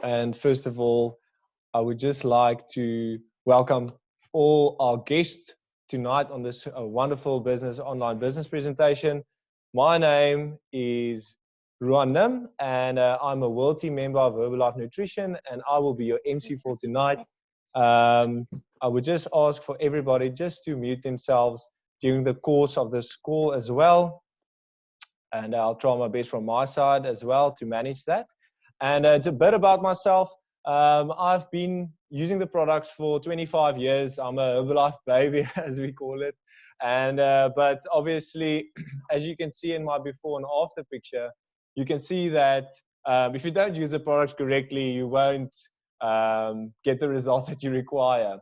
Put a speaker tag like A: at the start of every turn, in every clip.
A: And first of all, I would just like to welcome all our guests tonight on this wonderful online business presentation. My name is Ruan Nim, and I'm a World Team member of Herbalife Nutrition, and I will be your MC for tonight. I would just ask for everybody just to mute themselves during the course of this call as well. And I'll try my best from my side as well to manage that. And a bit about myself. I've been using the products for 25 years. I'm a Herbalife baby, as we call it. And but obviously, as you can see in my before and after picture, you can see that if you don't use the products correctly, you won't get the results that you require.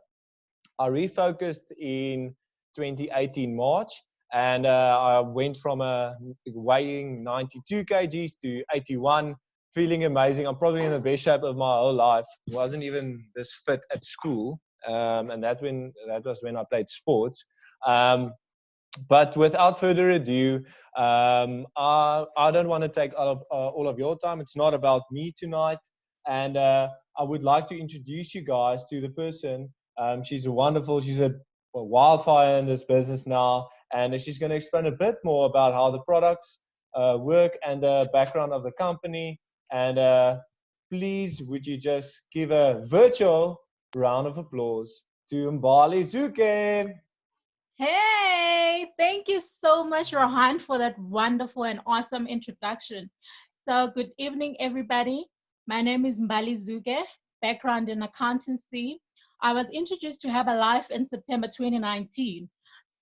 A: I refocused in 2018 March, and I went from weighing 92 kgs to 81, feeling amazing. I'm probably in the best shape of my whole life. Wasn't even this fit at school, and that was when I played sports. But without further ado, I don't want to take all of your time. It's not about me tonight, and I would like to introduce you guys to the person. She's wonderful. She's a wildfire in this business now, and she's going to explain a bit more about how the products work and the background of the company. And please, would you just give a virtual round of applause to Mbali Zhuge.
B: Hey, thank you so much, Rohan, for that wonderful and awesome introduction. So, good evening, everybody. My name is Mbali Zhuge, background in accountancy. I was introduced to Herbalife in September 2019.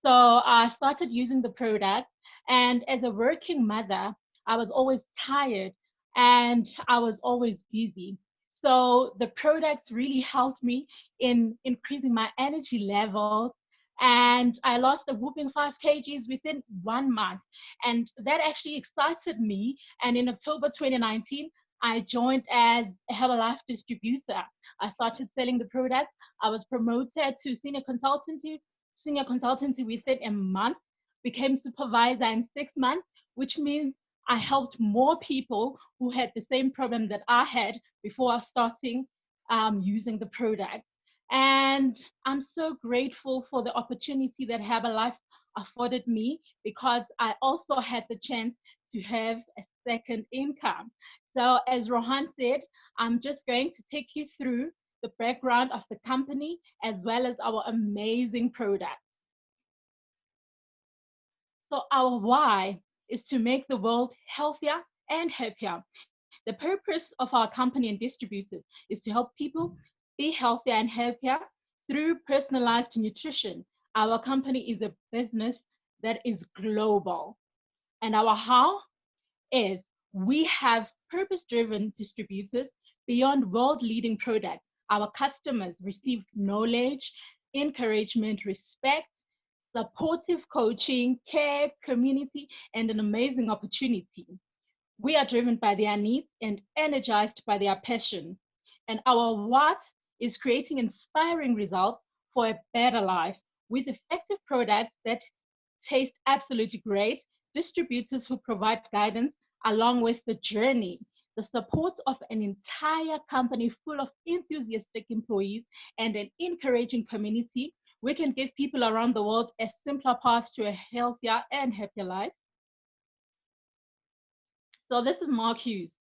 B: So, I started using the product, and as a working mother, I was always tired and I was always busy. So, the products really helped me in increasing my energy level, and I lost a whooping 5 kgs within 1 month. And that actually excited me. And in October 2019, I joined as a Herbalife distributor. I started selling the product. I was promoted to senior consultancy within a month, became supervisor in 6 months, which means I helped more people who had the same problem that I had before starting using the product. And I'm so grateful for the opportunity that Herbalife afforded me, because I also had the chance to have a second income. So, as Rohan said, I'm just going to take you through the background of the company as well as our amazing product. So, our why is to make the world healthier and happier. The purpose of our company and distributors is to help people be healthier and happier through personalized nutrition. Our company is a business that is global. And our how is we have purpose driven distributors beyond world leading products. Our customers receive knowledge, encouragement, respect, supportive coaching, care, community, and an amazing opportunity. We are driven by their needs and energized by their passion. And our what is creating inspiring results for a better life with effective products that taste absolutely great, distributors who provide guidance along with the journey, the support of an entire company full of enthusiastic employees, and an encouraging community. We can give people around the world a simpler path to a healthier and happier life. So this is Mark Hughes.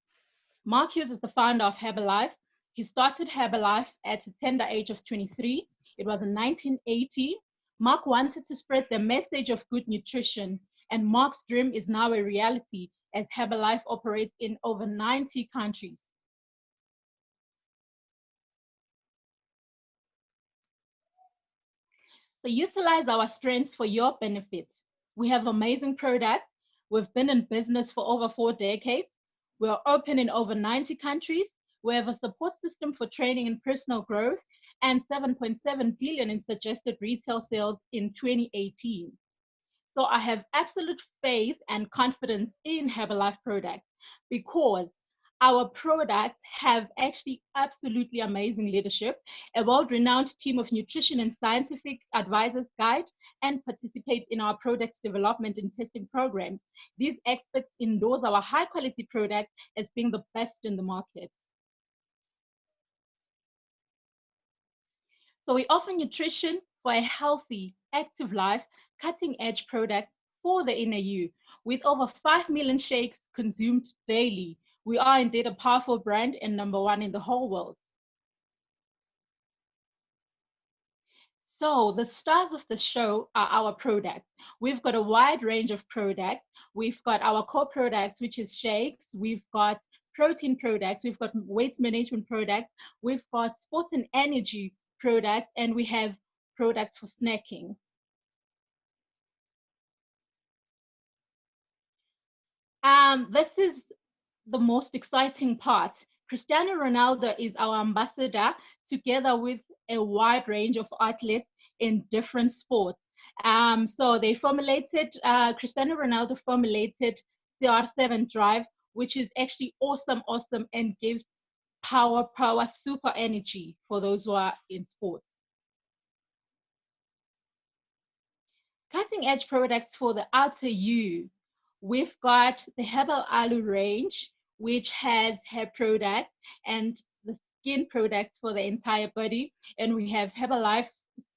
B: Mark Hughes is the founder of Herbalife. He started Herbalife at a tender age of 23. It was in 1980. Mark wanted to spread the message of good nutrition, and Mark's dream is now a reality as Herbalife operates in over 90 countries. So utilize our strengths for your benefit. We have amazing products. We've been in business for over 4 decades. We're open in over 90 countries. We have a support system for training and personal growth, and 7.7 billion in suggested retail sales in 2018. So I have absolute faith and confidence in Herbalife products, because our products have actually absolutely amazing leadership, a world-renowned team of nutrition and scientific advisors guide and participate in our product development and testing programs. These experts endorse our high-quality products as being the best in the market. So we offer nutrition for a healthy, active life, cutting edge products for the inner you. With over 5 million shakes consumed daily, we are indeed a powerful brand and number one in the whole world. So the stars of the show are our products. We've got a wide range of products. We've got our core products, which is shakes. We've got protein products. We've got weight management products. We've got sports and energy products, and we have products for snacking. This is the most exciting part. Cristiano Ronaldo is our ambassador, together with a wide range of athletes in different sports. So they formulated, Cristiano Ronaldo formulated CR7 Drive, which is actually awesome, and gives power, super energy for those who are in sports. Cutting edge products for the outer you. We've got the Herbal Alu range, which has hair products and the skin products for the entire body. And we have Herbalife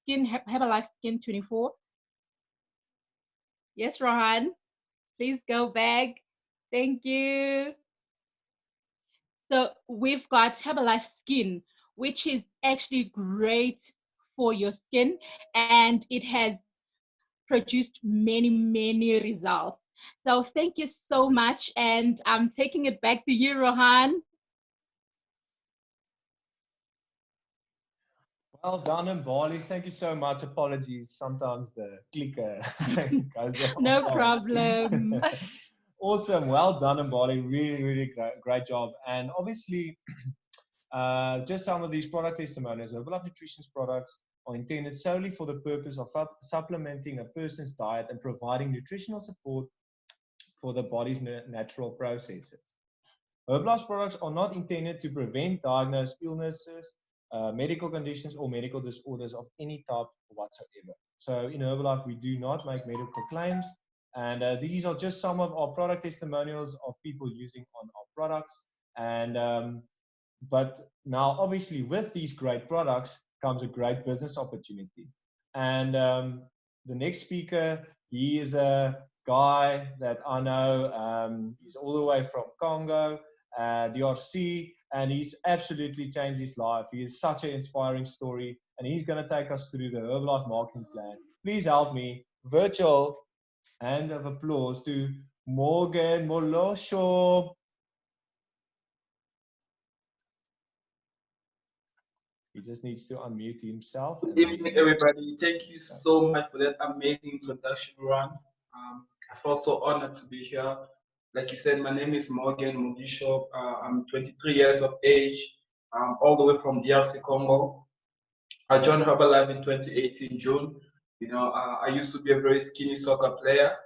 B: Skin 24. Yes, Rohan, please go back. Thank you. So we've got Herbalife Skin, which is actually great for your skin, and it has produced many results. So thank you so much, and I'm taking it back to you, Rohan.
A: Well done, and Bali. Thank you so much. Apologies. Sometimes the clicker goes off.
B: No problem.
A: Awesome. Well done, and Bali. Really great job. And obviously, just some of these product testimonials. Herbalife Nutrition's products are intended solely for the purpose of supplementing a person's diet and providing nutritional support for the body's natural processes. Herbalife's products are not intended to prevent, diagnose illnesses, medical conditions, or medical disorders of any type whatsoever. So in Herbalife, we do not make medical claims. And these are just some of our product testimonials of people using on our products. And but now, obviously, with these great products comes a great business opportunity. And the next speaker, he is a guy that I know. He's all the way from Congo, DRC, and he's absolutely changed his life. He is such an inspiring story, and he's going to take us through the Herbalife marketing plan. Please help me. Virtual hand of applause to Morgan Molosho. He just needs to unmute himself.
C: Good evening, everybody. Thank you so much for that amazing introduction, Ron. I feel so honored to be here. Like you said, my name is Morgan Mugisho. I'm 23 years of age, all the way from DRC Congo. I joined Herbalife in 2018 June. I used to be a very skinny soccer player.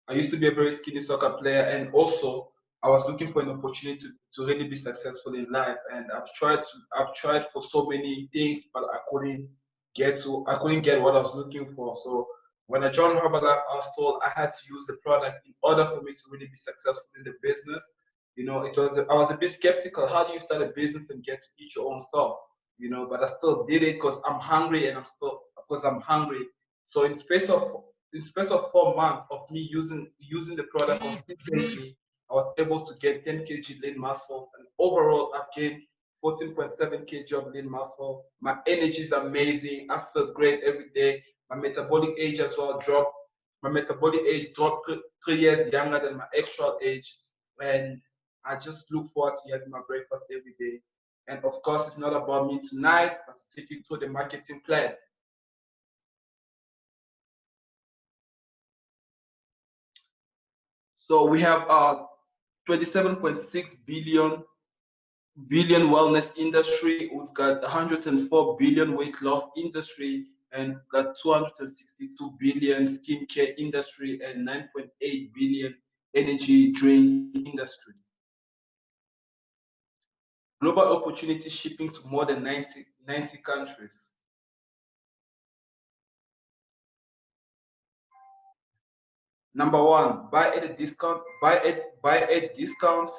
C: And also I was looking for an opportunity to really be successful in life. And I've tried for so many things, but I couldn't get what I was looking for. So when I joined Herbalife, I was told I had to use the product in order for me to really be successful in the business. I was a bit skeptical. How do you start a business and get to eat your own stuff? But I still did it because I'm hungry, and I'm hungry. So in space of 4 months of me using the product consistently, I was able to get 10 kg lean muscles, and overall I've gained 14.7 kg of lean muscle. My energy is amazing. I feel great every day. My metabolic age as well dropped. My metabolic age dropped 3 years younger than my actual age, and I just look forward to having my breakfast every day. And of course, it's not about me tonight, but to take you through the marketing plan. So we have 27.6 billion wellness industry. We've got 104 billion weight loss industry, and we've got 262 billion skincare industry, and 9.8 billion energy drink industry. Global opportunity shipping to more than 90 countries. Number one, buy at a discount,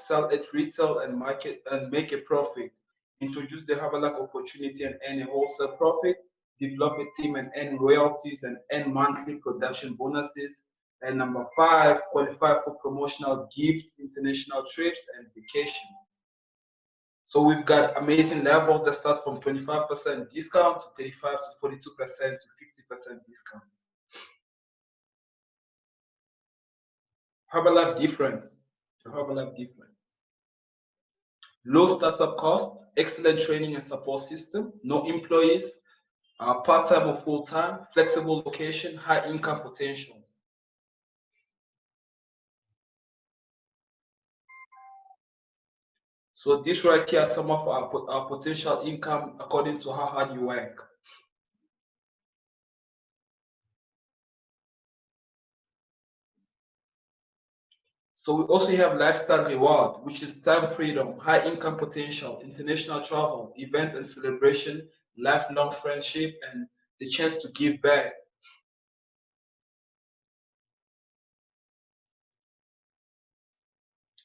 C: sell at retail, and make a profit. introduce the Herbalife opportunity and earn a wholesale profit, develop a team and earn royalties and earn monthly production bonuses. And number 5, qualify for promotional gifts, international trips, and vacations. So we've got amazing levels that start from 25% discount to 35 to 42% to 50% discount. Herbalife difference. Herbalife difference. Low startup cost, excellent training and support system, no employees, part-time or full-time, flexible location, high income potential. So this right here are some of our potential income according to how hard you work. So we also have lifestyle reward, which is time freedom, high income potential, international travel, event and celebration, lifelong friendship, and the chance to give back.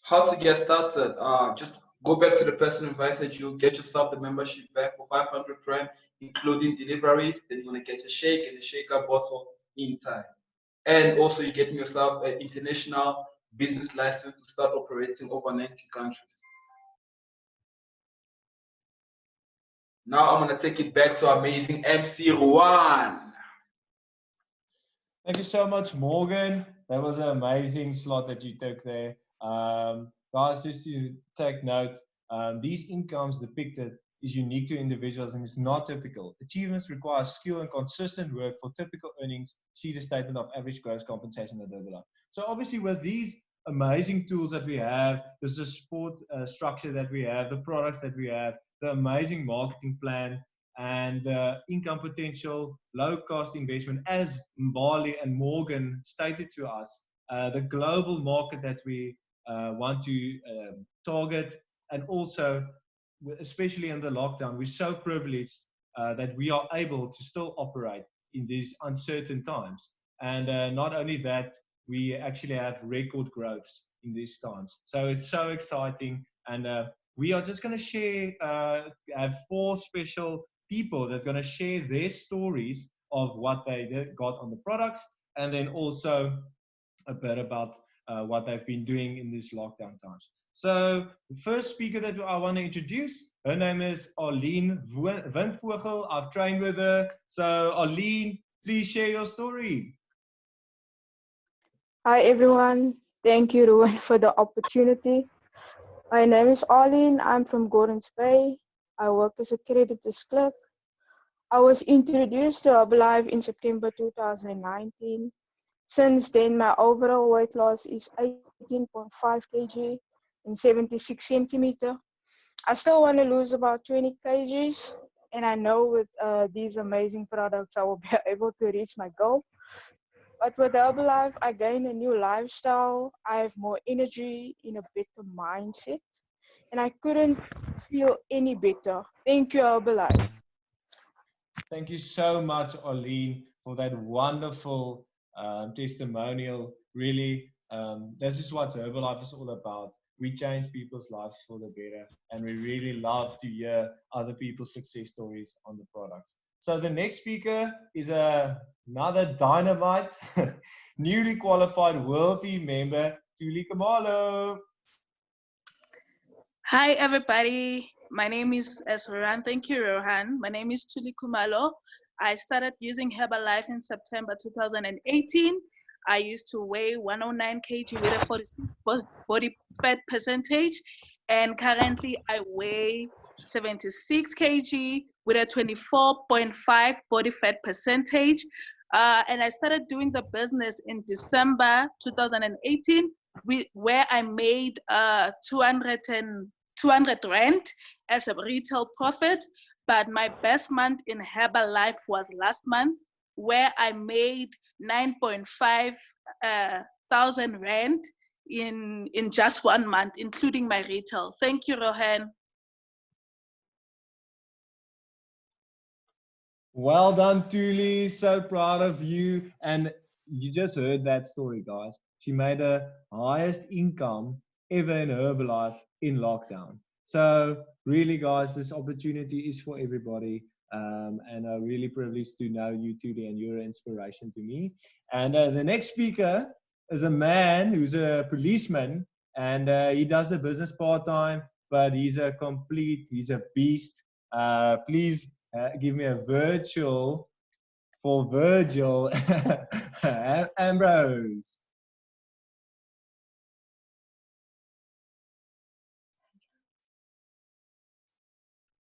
C: How to get started? Just go back to the person who invited you, get yourself the membership back for 500 Rand, including deliveries. Then you're gonna get a shake and a shaker bottle inside. And also you're getting yourself an international business license to start operating over 90 countries. Now I'm gonna take it back to amazing MC Juan.
A: Thank you so much, Morgan. That was an amazing slot that you took there. Guys, just to take note, these incomes depicted is unique to individuals and is not typical. Achievements require skill and consistent work. For typical earnings, see the statement of average gross compensation at Herbalife. So obviously with these amazing tools that we have, the support structure that we have, the products that we have, the amazing marketing plan, and income potential, low cost investment, as Mbali and Morgan stated to us, the global market that we want to target, and also, especially in the lockdown, we're so privileged that we are able to still operate in these uncertain times. And not only that, we actually have record growths in these times. So it's so exciting. And we are just going to share, have 4 special people that are going to share their stories of what they got on the products, and then also a bit about what they've been doing in these lockdown times. So the first speaker that I want to introduce, her name is Arlene Venter. I've trained with her. So Arlene, please share your story.
D: Hi everyone, thank you Ruben for the opportunity. My name is Arlene, I'm from Gordons Bay. I work as a creditor's clerk. I was introduced to Herbalife in September 2019. Since then, my overall weight loss is 18.5 kg and 76 centimeter. I still want to lose about 20 kgs, and I know with these amazing products, I will be able to reach my goal. But with Herbalife, I gain a new lifestyle. I have more energy, in a better mindset, and I couldn't feel any better. Thank you, Herbalife.
A: Thank you so much, Arlene, for that wonderful testimonial. Really, this is what Herbalife is all about. We change people's lives for the better, and we really love to hear other people's success stories on the products. So the next speaker is another dynamite, newly qualified world team member, Erin Kumalo.
E: Hi, everybody. My name is Rohan. Thank you, Rohan. My name is Erin Kumalo. I started using Herbalife in September 2018. I used to weigh 109 kg with a 46 body fat percentage. And currently I weigh 76 kg with a 24.5 body fat percentage. And I started doing the business in December 2018, where I made 200 Rand as a retail profit. But my best month in Herbalife was last month, where I made 9.5 thousand Rand in just 1 month, including my retail. Thank you, Rohan.
A: Well done, Tuli. So proud of you. And you just heard that story, guys. She made the highest income ever in Herbalife in lockdown. So really, guys, this opportunity is for everybody. And I'm really privileged to know you today, and you're an inspiration to me. And the next speaker is a man who's a policeman, and he does the business part-time, but he's a beast. Please give me a virtual for Virgil Ambrose.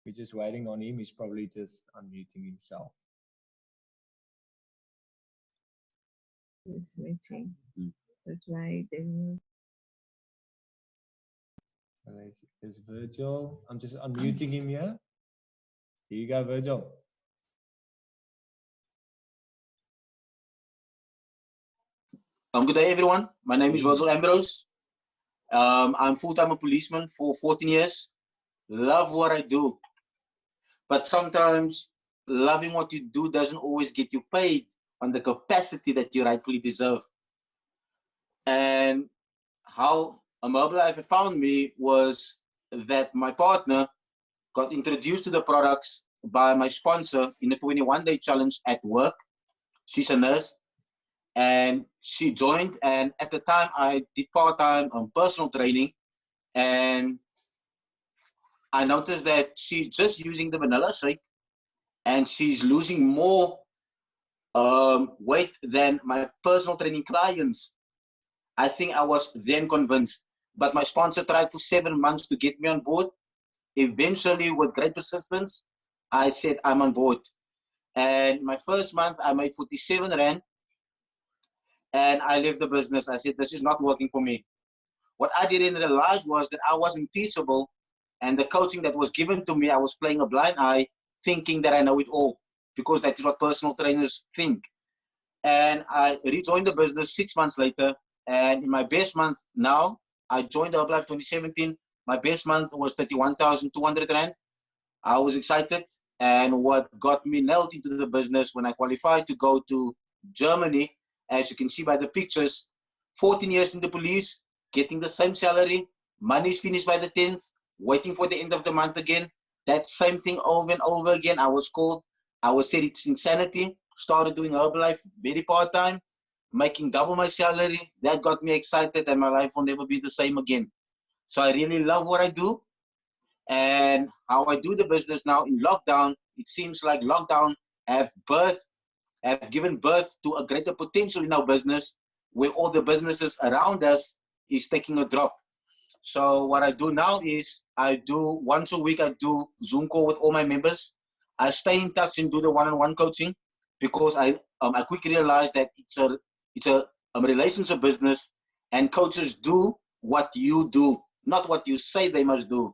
A: We're just waiting on him. He's probably just unmuting himself.
F: It's waiting. That's why they.
A: So there's Virgil. I'm just unmuting him here. Here you go, Virgil.
G: Good day, everyone. My name is Rosa Lambros. I'm full-time a policeman for 14 years. Love what I do. But sometimes loving what you do doesn't always get you paid on the capacity that you rightfully deserve. And how Herbalife found me was that my partner got introduced to the products by my sponsor in the 21-day challenge at work. She's a nurse. And she joined, and at the time I did part-time on personal training, and I noticed that she's just using the vanilla shake and she's losing more weight than my personal training clients. I think I was then convinced, but my sponsor tried for 7 months to get me on board. Eventually, with great persistence, I said I'm on board. And my first month I made 47 Rand. And I left the business. I said, this is not working for me. What I didn't realize was that I wasn't teachable, and the coaching that was given to me, I was playing a blind eye, thinking that I know it all, because that is what personal trainers think. And I rejoined the business 6 months later, and in my best month now, I joined Herbalife 2017. My best month was 31,200 Rand. I was excited, and what got me nailed into the business when I qualified to go to Germany, as you can see by the pictures, 14 years in the police, getting the same salary, money's finished by the 10th, waiting for the end of the month again, that same thing over and over again. I was called, I was said it's insanity, started doing Herbalife very part-time, making double my salary. That got me excited, and my life will never be the same again. So I really love what I do, and how I do the business now in lockdown. It seems like lockdown have given birth to a greater potential in our business, where all the businesses around us is taking a drop. So what I do now is I do once a week, I do Zoom call with all my members. I stay in touch and do the one-on-one coaching, because I quickly realized that it's a relationship business, and coaches do what you do, not what you say they must do.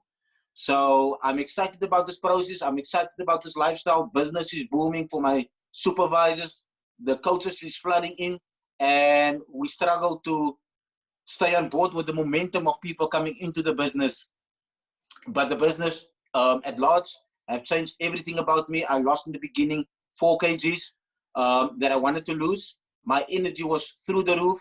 G: So I'm excited about this process. I'm excited about this lifestyle. Business is booming for my supervisors. The coaches is flooding in, and we struggle to stay on board with the momentum of people coming into the business. But the business at large have changed everything about me. I lost in the beginning 4 kgs that I wanted to lose. My energy was through the roof.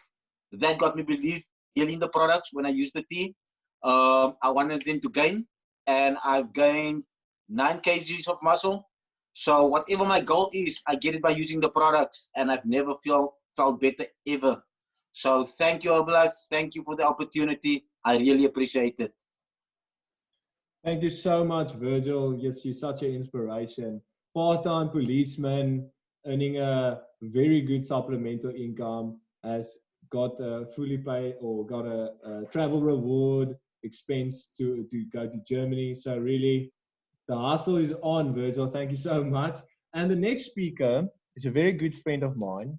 G: That got me believe in the products when I used the tea. I wanted them to gain, and I've gained 9 kgs of muscle. So whatever my goal is, I get it by using the products, and I've never felt better ever. So thank you, Herbalife. Thank you for the opportunity. I really appreciate it.
A: Thank you so much, Virgil. Yes, you're such an inspiration. Part-time policeman, earning a very good supplemental income, has got a fully paid or got a travel reward expense to go to Germany. So really, the hustle is on, Virgil. Thank you so much. And the next speaker is a very good friend of mine.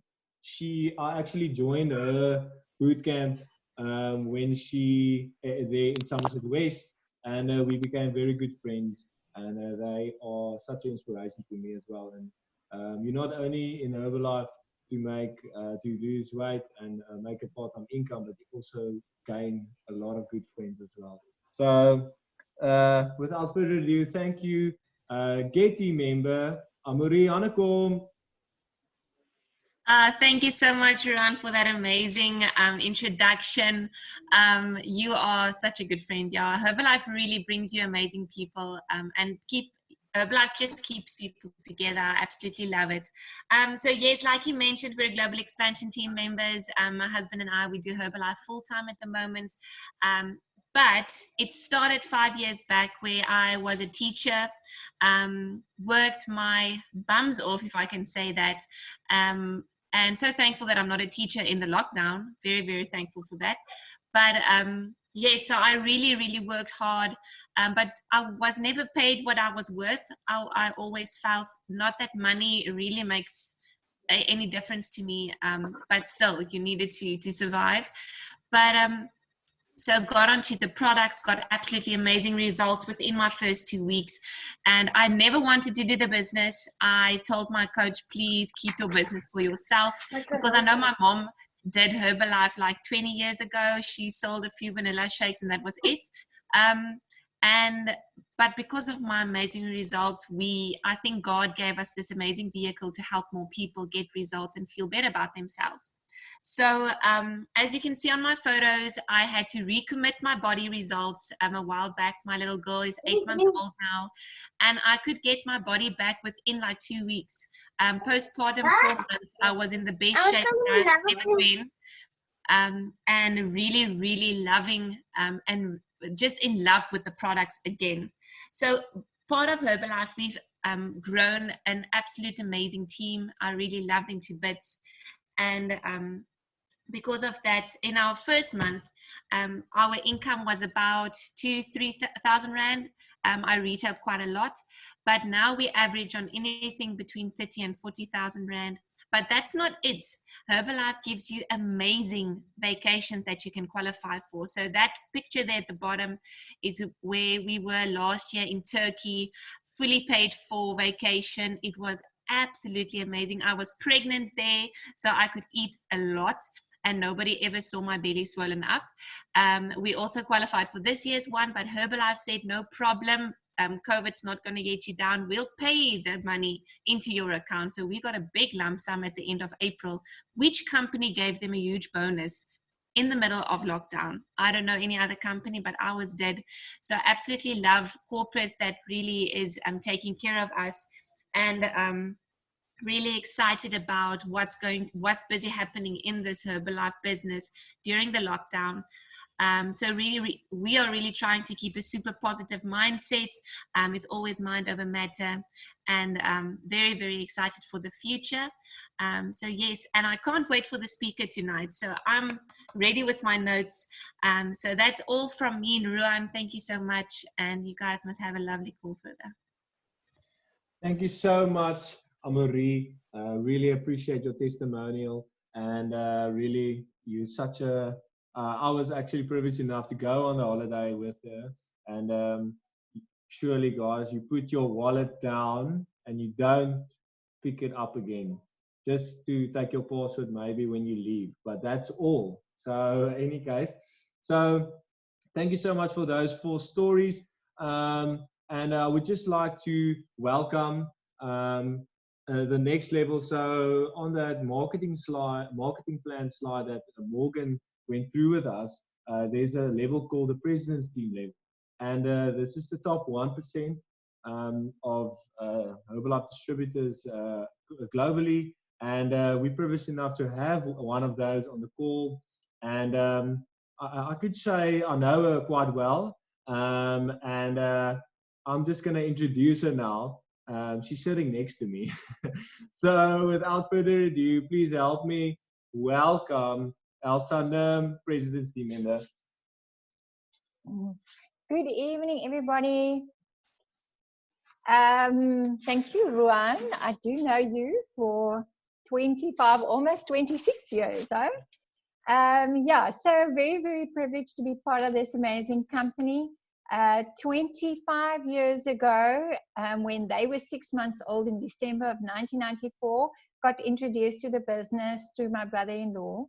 A: I actually joined her boot camp when she there in Somerset West, and we became very good friends. And they are such an inspiration to me as well. And you're not only in Herbalife to lose weight and make a part-time income, but you also gain a lot of good friends as well. So without further ado, thank you, Getty member Amuri Anakom.
H: Thank you so much, Ruan, for that amazing introduction. You are such a good friend. Yeah, Herbalife really brings you amazing people, and Herbalife just keeps people together. I absolutely love it. So yes, like you mentioned, we're global expansion team members. My husband and I, we do Herbalife full time at the moment. But it started 5 years back where I was a teacher, worked my bums off, if I can say that. And so thankful that I'm not a teacher in the lockdown. Very, very thankful for that. But yes, so I really, really worked hard. But I was never paid what I was worth. I always felt not that money really makes any difference to me. But still, you needed to survive. But so got onto the products, got absolutely amazing results within my first 2 weeks. And I never wanted to do the business. I told my coach, please keep your business for yourself. Because I know my mom did Herbalife like 20 years ago. She sold a few vanilla shakes and that was it. But because of my amazing results, I think God gave us this amazing vehicle to help more people get results and feel better about themselves. So as you can see on my photos, I had to recommit my body results a while back. My little girl is 8 months old now, and I could get my body back within like 2 weeks. Postpartum 4 months, I was in the best shape I've ever been, and really, really loving and just in love with the products again. So part of Herbalife, we've grown an absolute amazing team. I really love them to bits. And because of that, in our first month, our income was about 2,000-3,000 Rand. I retailed quite a lot, but now we average on anything between 30 and 40,000 Rand. But that's not it. Herbalife gives you amazing vacations that you can qualify for. So that picture there at the bottom is where we were last year in Turkey, fully paid for vacation. It was absolutely amazing. I was pregnant there, so I could eat a lot and nobody ever saw my belly swollen up. We also qualified for this year's one, but Herbalife said no problem. COVID's not going to get you down. We'll pay the money into your account. So we got a big lump sum at the end of April, which company gave them a huge bonus in the middle of lockdown. I don't know any other company, but I was dead. So I absolutely love corporate that really is taking care of us, and really excited about what's busy happening in this Herbalife business during the lockdown. So really, we are really trying to keep a super positive mindset. It's always mind over matter, and very, very excited for the future. So yes, and I can't wait for the speaker tonight. So I'm ready with my notes. So that's all from me and Ruan. Thank you so much. And you guys must have a lovely call further.
A: Thank you so much, Amaury. Really appreciate your testimonial, and really, you're such a I was actually privileged enough to go on the holiday with her, and surely, guys, you put your wallet down and you don't pick it up again, just to take your password maybe when you leave, but that's all. So any case, so thank you so much for those 4 stories, and I would just like to welcome the next level. So on that marketing plan slide that Morgan went through with us, there's a level called the President's Team level. And this is the top 1% of Herbalife distributors globally. And we're privileged enough to have one of those on the call. And I could say I know her quite well. And I'm just going to introduce her now. She's sitting next to me. So without further ado, please help me welcome Elsa, President's Team member.
I: Good evening, everybody. Thank you, Ruan. I do know you for 25, almost 26 years, huh? Yeah, so very, very privileged to be part of this amazing company. 25 years ago, when they were 6 months old in December of 1994, got introduced to the business through my brother-in-law.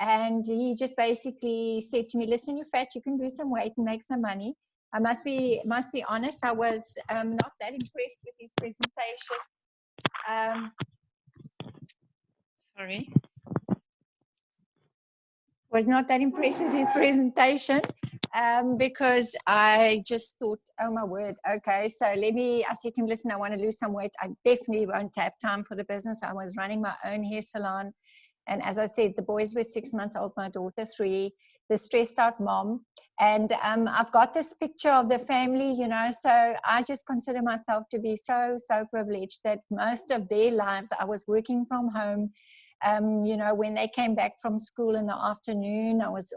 I: And he just basically said to me, listen, you're fat, you can lose some weight and make some money. I must be honest, I was not that impressed with his presentation. Sorry. Was not that impressed with his presentation because I just thought, oh my word, okay, so I said to him, listen, I want to lose some weight. I definitely won't have time for the business. I was running my own hair salon. And as I said, the boys were 6 months old, my daughter 3, the stressed out mom. And I've got this picture of the family, you know, so I just consider myself to be so privileged that most of their lives I was working from home. You know, when they came back from school in the afternoon, I was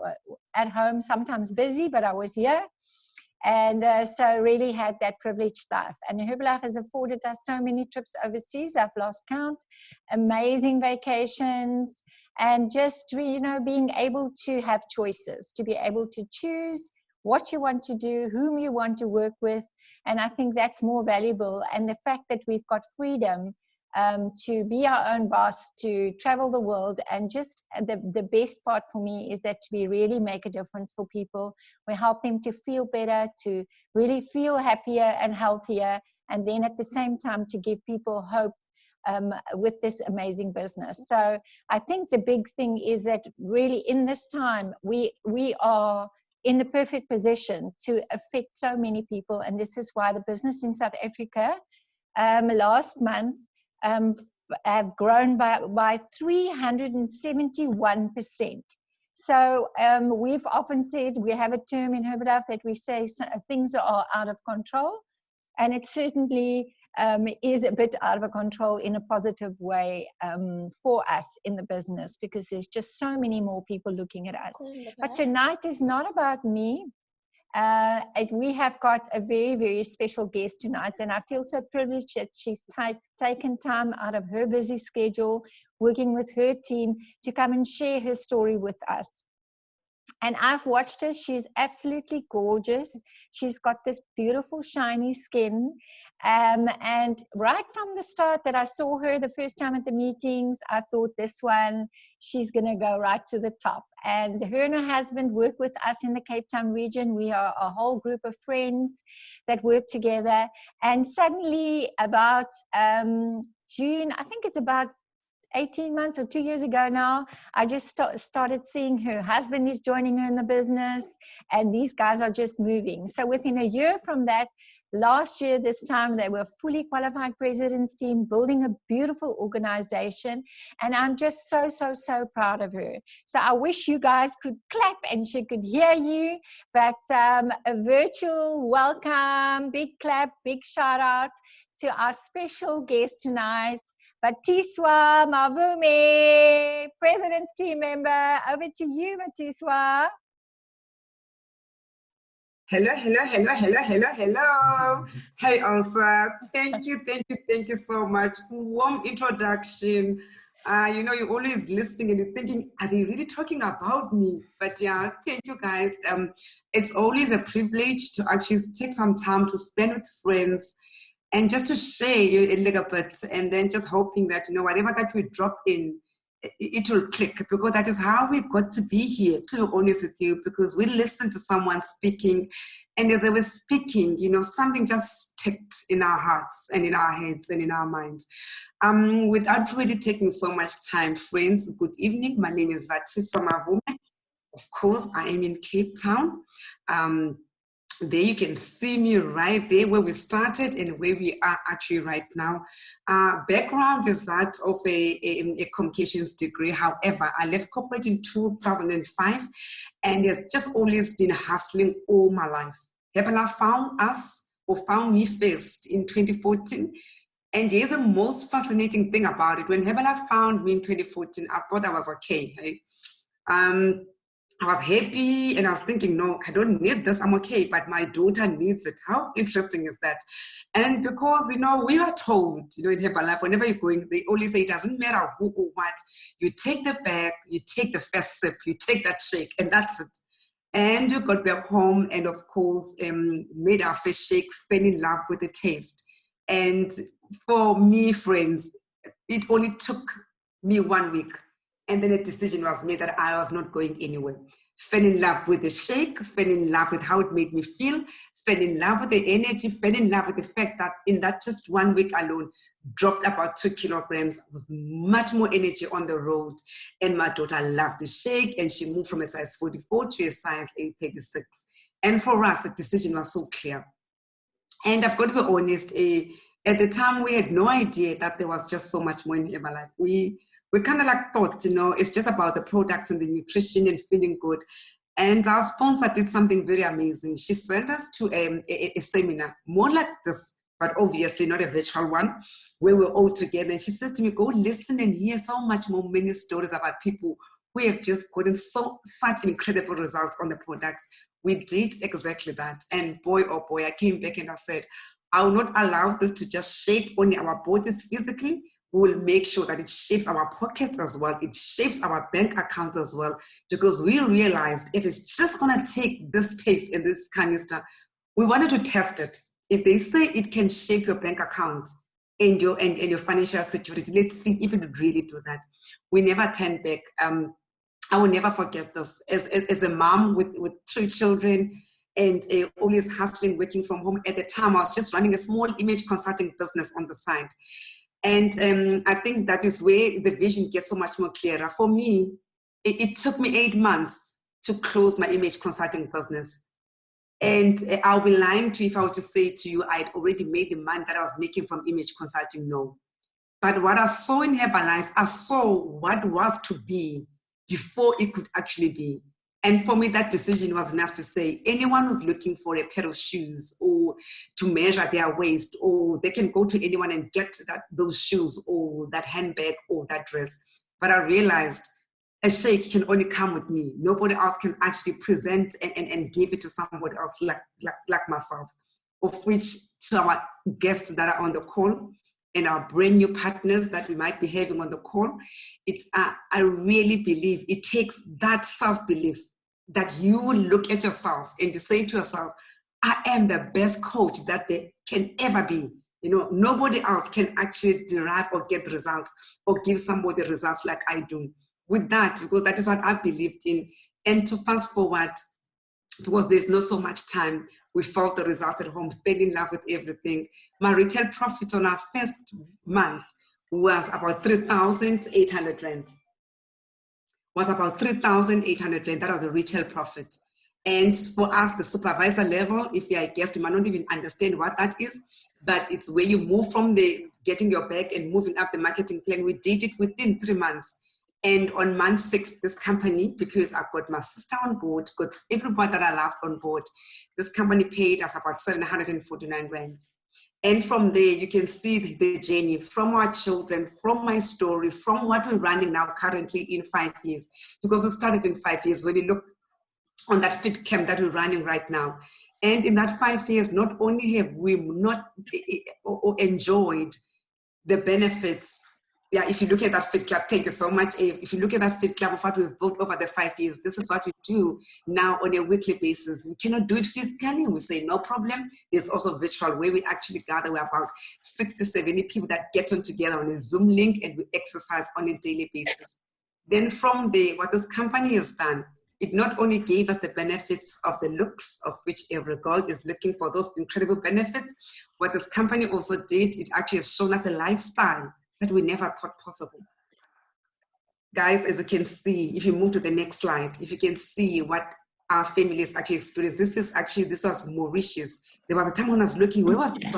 I: at home, sometimes busy, but I was here. And so really had that privileged life. And Herbalife has afforded us so many trips overseas. I've lost count, amazing vacations, and just, you know, being able to have choices, to be able to choose what you want to do, whom you want to work with. And I think that's more valuable. And the fact that we've got freedom to be our own boss, to travel the world, and just the best part for me is that we really make a difference for people. We help them to feel better, to really feel happier and healthier, and then at the same time to give people hope with this amazing business. So I think the big thing is that really in this time, we are in the perfect position to affect so many people, and this is why the business in South Africa last month have grown by 371%. So we've often said, we have a term in Herbalife that we say things are out of control, and it certainly is a bit out of control in a positive way for us in the business, because there's just so many more people looking at us. But tonight is not about me. We have got a very special guest tonight, and I feel so privileged that she's taken time out of her busy schedule, working with her team, to come and share her story with us. And I've watched her. She's absolutely gorgeous. She's got this beautiful shiny skin. And right from the start that I saw her the first time at the meetings, I thought this one, she's going to go right to the top. And her and her husband work with us in the Cape Town region. We are a whole group of friends that work together. And suddenly about June, I think it's about 18 months or 2 years ago now, I just started seeing her husband is joining her in the business, and these guys are just moving. So within a year from that, last year this time, they were a fully qualified president's team, building a beautiful organization, and I'm just so proud of her. So I wish you guys could clap and she could hear you, but a virtual welcome, big clap, big shout out to our special guest tonight, Batiswa Mavume, President's team member. Over to you, Batiswa.
J: Hello. Hey, Elsa. Thank you so much. Warm introduction. You know, you're always listening and you're thinking, are they really talking about me? But yeah, thank you guys. It's always a privilege to actually take some time to spend with friends and just to share a little bit, and then just hoping that, you know, whatever that we drop in, it will click, because that is how we got to be here, to be honest with you, because we listened to someone speaking, and as they were speaking, you know, something just sticked in our hearts and in our heads and in our minds. Without really taking so much time, friends, good evening. My name is Batiswa Mavume. Of course, I am in Cape Town. There you can see me right there where we started and where we are actually right now. Background is that of a communications degree. However, I left corporate in 2005 and there's just always been hustling all my life. Herbalife found me first in 2014. And here's the most fascinating thing about it. When Herbalife found me in 2014, I thought I was okay. Right? I was happy and I was thinking, no, I don't need this, I'm okay, but my daughter needs it. How interesting is that? And because, you know, we are told, you know, in Herbalife, whenever you're going, they always say it doesn't matter who or what, you take the bag, you take the first sip, you take that shake, and that's it. And we got back home and of course, made our first shake, fell in love with the taste. And for me, friends, it only took me 1 week. And then a decision was made that I was not going anywhere. Fell in love with the shake, fell in love with how it made me feel, fell in love with the energy, fell in love with the fact that in that just 1 week alone, dropped about 2 kilograms, was much more energy on the road. And my daughter loved the shake, and she moved from a size 44 to a size 836. And for us, the decision was so clear. And I've got to be honest, at the time, we had no idea that there was just so much more in Herbalife. We kind of like thought, you know, it's just about the products and the nutrition and feeling good. And our sponsor did something very amazing. She sent us to a seminar, more like this, but obviously not a virtual one, where we're all together. And she says to me, go listen and hear so much more many stories about people who have just gotten such incredible results on the products. We did exactly that. And boy, oh boy, I came back and I said, I will not allow this to just shape only our bodies physically. We will make sure that it shapes our pockets as well. It shapes our bank accounts as well, because we realized if it's just going to take this taste and this canister, we wanted to test it. If they say it can shape your bank account and your financial security, let's see if it would really do that. We never turned back. I will never forget this. As a mom with 3 children and always hustling, working from home, at the time I was just running a small image consulting business on the side. And I think that is where the vision gets so much more clearer. For me, it took me 8 months to close my image consulting business. And I'll be lying to you if I were to say to you, I'd already made the money that I was making from image consulting. No. But what I saw in Herbalife, I saw what was to be before it could actually be. And for me, that decision was enough to say, anyone who's looking for a pair of shoes or to measure their waist, or they can go to anyone and get those shoes or that handbag or that dress. But I realized a shake can only come with me. Nobody else can actually present and give it to somebody else like myself. Of which, to our guests that are on the call and our brand new partners that we might be having on the call, I really believe it takes that self-belief that you will look at yourself and you say to yourself, I am the best coach that there can ever be. You know, nobody else can actually derive or get results or give somebody results like I do. With that, because that is what I believed in. And to fast forward, because there's not so much time, we felt the results at home, fell in love with everything. My retail profit on our first month was about 3,800 rand. Was about 3,800 rand. That was the retail profit. And for us, the supervisor level, if you're a guest, you might not even understand what that is, but it's where you move from the getting your bag and moving up the marketing plan. We did it within 3 months. And on month 6, this company, because I got my sister on board, got everybody that I loved on board, this company paid us about 749 rand. And from there, you can see the journey from our children, from my story, from what we're running now currently in 5 years. Because we started in 5 years when you look on that fit camp that we're running right now. And in that 5 years, not only have we not enjoyed the benefits. Yeah, if you look at that fit club, thank you so much, Eve. If you look at that fit club of what we've built over the 5 years, this is what we do now on a weekly basis. We cannot do it physically. We say no problem. There's also virtual where we actually gather. We're about 60, 70 people that get on together on a Zoom link and we exercise on a daily basis. Then from there, what this company has done, it not only gave us the benefits of the looks, of which every girl is looking for those incredible benefits. What this company also did, it actually has shown us a lifestyle that we never thought possible. Guys, as you can see, if you move to the next slide, if you can see what our families actually experienced, this was Mauritius. There was a time when I was looking, where was this?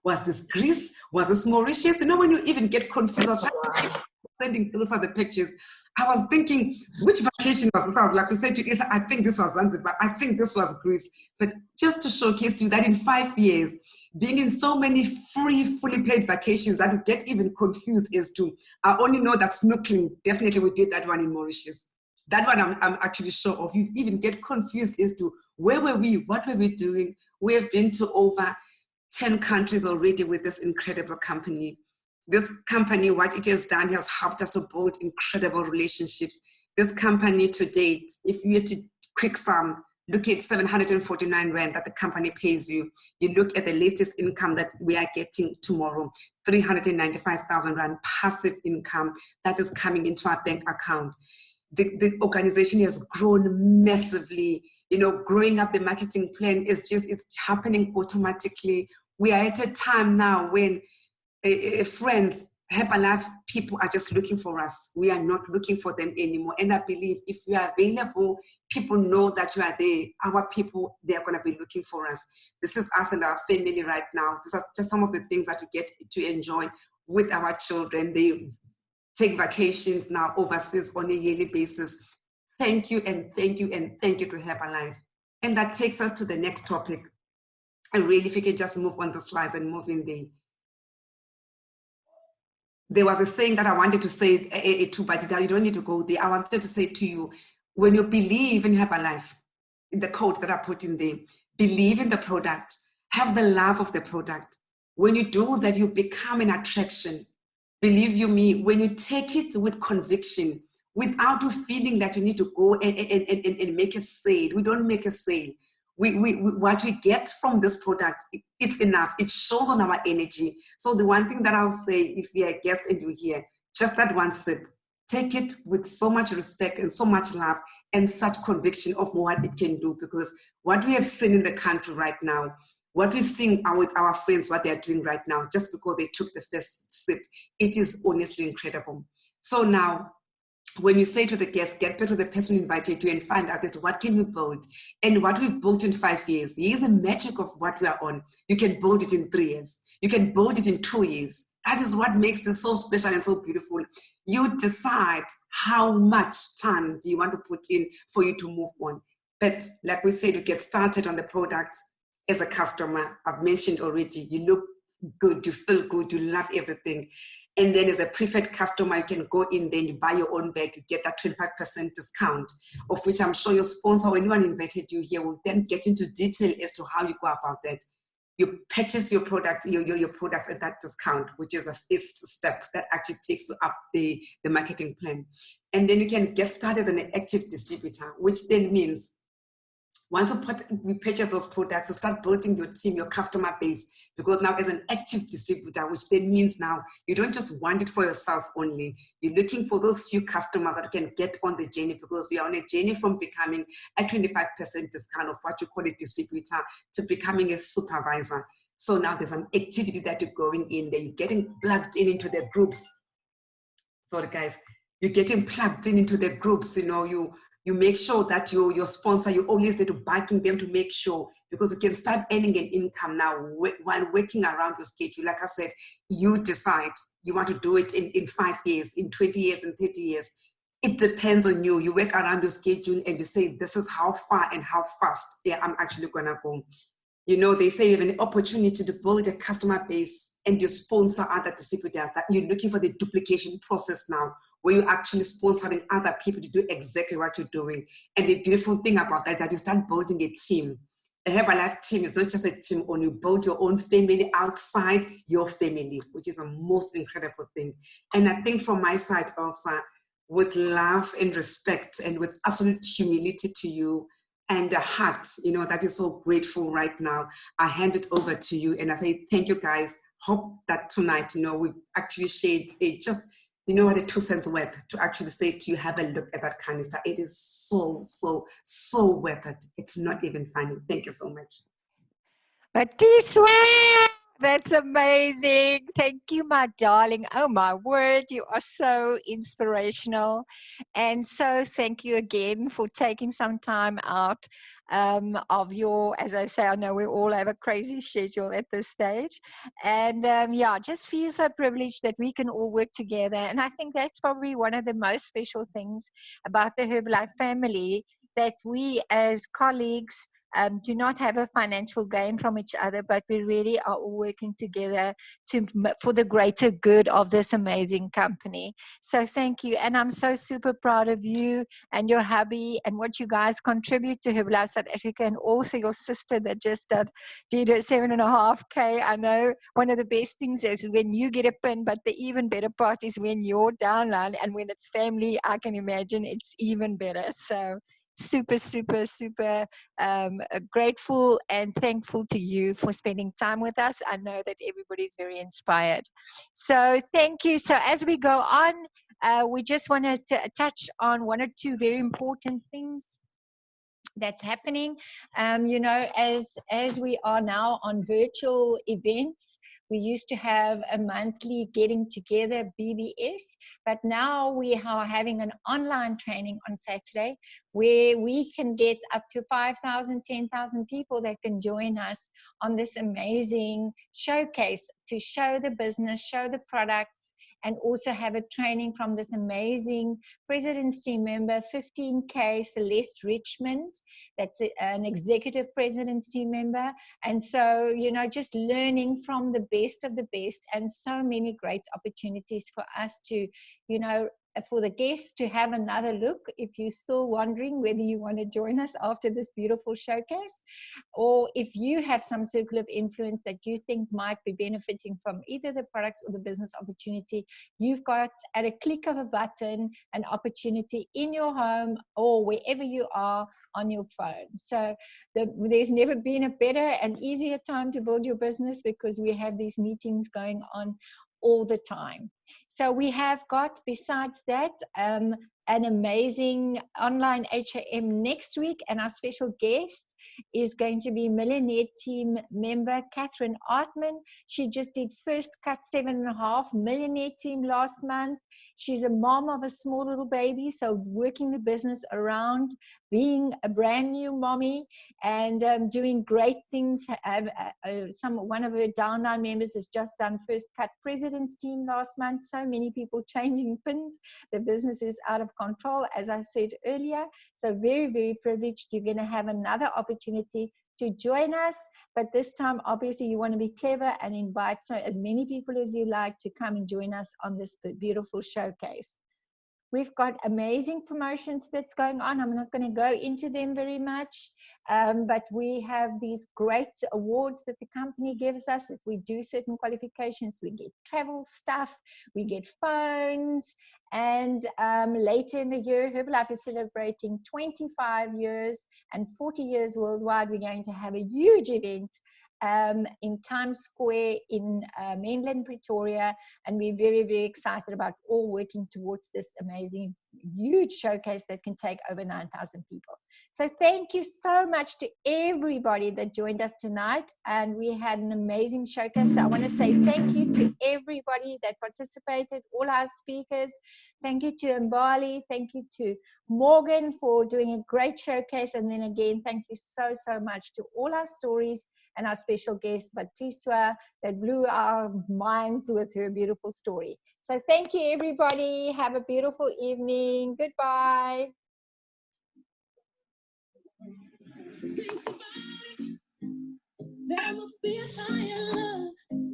J: Was this Greece? Was this Mauritius? You know, when you even get confused, I was sending those are the pictures. I was thinking, which vacation was this? I was like to say to Isa, I think this was Zanzibar, I think this was Greece. But just to showcase to you that in 5 years, being in so many free, fully paid vacations that we get even confused as to, I only know that snorkeling, definitely we did that one in Mauritius. That one I'm actually sure of. You even get confused as to where were we, what were we doing? We have been to over 10 countries already with this incredible company. This company, what it has done, has helped us to build incredible relationships. This company to date, if you were to quick sum, look at 749 rand that the company pays you. You look at the latest income that we are getting tomorrow, 395,000 rand passive income that is coming into our bank account. The organization has grown massively. growing up the marketing plan is it's happening automatically. We are at a time now when friends, Herbalife people are just looking for us. We are not looking for them anymore. And I believe if we are available, people know that you are there. Our people, they're going to be looking for us. This is us and our family right now. These are just some of the things that we get to enjoy with our children. They take vacations now overseas on a yearly basis. Thank you and thank you and thank you to Herbalife. And that takes us to the next topic. And really, if you can just move on the slides and move in there. There was a saying that I wanted to say to, but you don't need to go there. I wanted to say to you, when you believe in Herbalife, in the code that I put in there, believe in the product, have the love of the product. When you do that, you become an attraction. Believe you me, when you take it with conviction, without you feeling that you need to go and make a sale. We don't make a sale. What we get from this product, it's enough. It shows on our energy. So the one thing that I'll say, if you're a guest and you're here, just that one sip, take it with so much respect and so much love and such conviction of what it can do. Because what we have seen in the country right now, what we're seeing with our friends, what they're doing right now, just because they took the first sip, it is honestly incredible. So now, when you say to the guest, get back to the person who invited you and find out that what can we build? And what we've built in 5 years, here's the magic of what we are on. You can build it in 3 years. You can build it in 2 years. That is what makes this so special and so beautiful. You decide how much time do you want to put in for you to move on. But like we said, to get started on the products as a customer, I've mentioned already, you look good, you feel good, you love everything. And then as a preferred customer, you can go in there and you buy your own bag, you get that 25% discount, of which I'm sure your sponsor or anyone invited you here will then get into detail as to how you go about that. You purchase your product, your products at that discount, which is the first step that actually takes you up the marketing plan. And then you can get started as an active distributor, which then means once you purchase those products, you start building your team, your customer base, because now as an active distributor, which then means now you don't just want it for yourself only. You're looking for those few customers that you can get on the journey, because you're on a journey from becoming a 25% discount of what you call a distributor to becoming a supervisor. So now there's an activity that you're going in there. You're getting plugged in into the groups. Sorry, guys. You're getting plugged in into the groups. You make sure that your sponsor, you always need to backing them to make sure, because you can start earning an income now while working around your schedule. Like I said, you decide you want to do it in 5 years, in 20 years, in 30 years. It depends on you. You work around your schedule and you say, this is how far and how fast I'm actually going to go. They say you have an opportunity to build a customer base and you sponsor other distributors, that you're looking for the duplication process now, where you're actually sponsoring other people to do exactly what you're doing. And the beautiful thing about that you start building a team. A Herbalife team is not just a team on you build your own family outside your family, which is the most incredible thing. And I think from my side also, with love and respect and with absolute humility to you, and a heart, that is so grateful right now, I hand it over to you and I say, thank you guys. Hope that tonight, we've actually shared a 2 cents worth to actually say to you, have a look at that canister. It is so, so, so worth it. It's not even funny. Thank you so much.
I: Fatima, that's amazing. Thank you, my darling. Oh, my word, you are so inspirational. And so thank you again for taking some time out of your, as I say, I know we all have a crazy schedule at this stage. And just feel so privileged that we can all work together. And I think that's probably one of the most special things about the Herbalife family, that we as colleagues do not have a financial gain from each other, but we really are all working together for the greater good of this amazing company. So thank you. And I'm so super proud of you and your hubby and what you guys contribute to Herbalife South Africa, and also your sister that just did her 7.5K. I know one of the best things is when you get a pin, but the even better part is when you're downline, and when it's family, I can imagine it's even better. So super, super, super grateful and thankful to you for spending time with us. I know that everybody's very inspired. So thank you. So as we go on, we just want to touch on 1 or 2 very important things that's happening. You know, as we are now on virtual events, we used to have a monthly getting together BBS, but now we are having an online training on Saturday where we can get up to 5,000, 10,000 people that can join us on this amazing showcase to show the business, show the products, and also have a training from this amazing President's Team member, 15K Celeste Richmond. That's an executive President's Team member. And so, you know, just learning from the best of the best, and so many great opportunities for us to, you know, for the guests to have another look if you're still wondering whether you want to join us after this beautiful showcase, or if you have some circle of influence that you think might be benefiting from either the products or the business opportunity. You've got, at a click of a button, an opportunity in your home or wherever you are on your phone. So there's never been a better and easier time to build your business, because we have these meetings going on all the time. So we have got, besides that, an amazing online HAM next week, and our special guest is going to be Millionaire Team member Catherine Artman. She just did first cut 7.5 Millionaire Team last month. She's a mom of a small little baby, so working the business around being a brand new mommy and doing great things. One of her downline members has just done first cut President's Team last month. So many people changing pins. The business is out of control, as I said earlier. So very, very privileged. You're going to have another opportunity to join us, but this time obviously you want to be clever and invite so as many people as you like to come and join us on this beautiful showcase. We've got amazing promotions that's going on. I'm not going to go into them very much, but we have these great awards that the company gives us. If we do certain qualifications, we get travel stuff, we get phones, and later in the year, Herbalife is celebrating 25 years and 40 years worldwide. We're going to have a huge event in Times Square in mainland Pretoria, and we're very, very excited about all working towards this amazing, huge showcase that can take over 9,000 people. So thank you so much to everybody that joined us tonight, and we had an amazing showcase. So I want to say thank you to everybody that participated, all our speakers. Thank you to Mbali, thank you to Morgan for doing a great showcase, and then again, thank you so, so much to all our stories and our special guest, Fatima, that blew our minds with her beautiful story. So thank you, everybody. Have a beautiful evening. Goodbye.
K: There must be a higher love.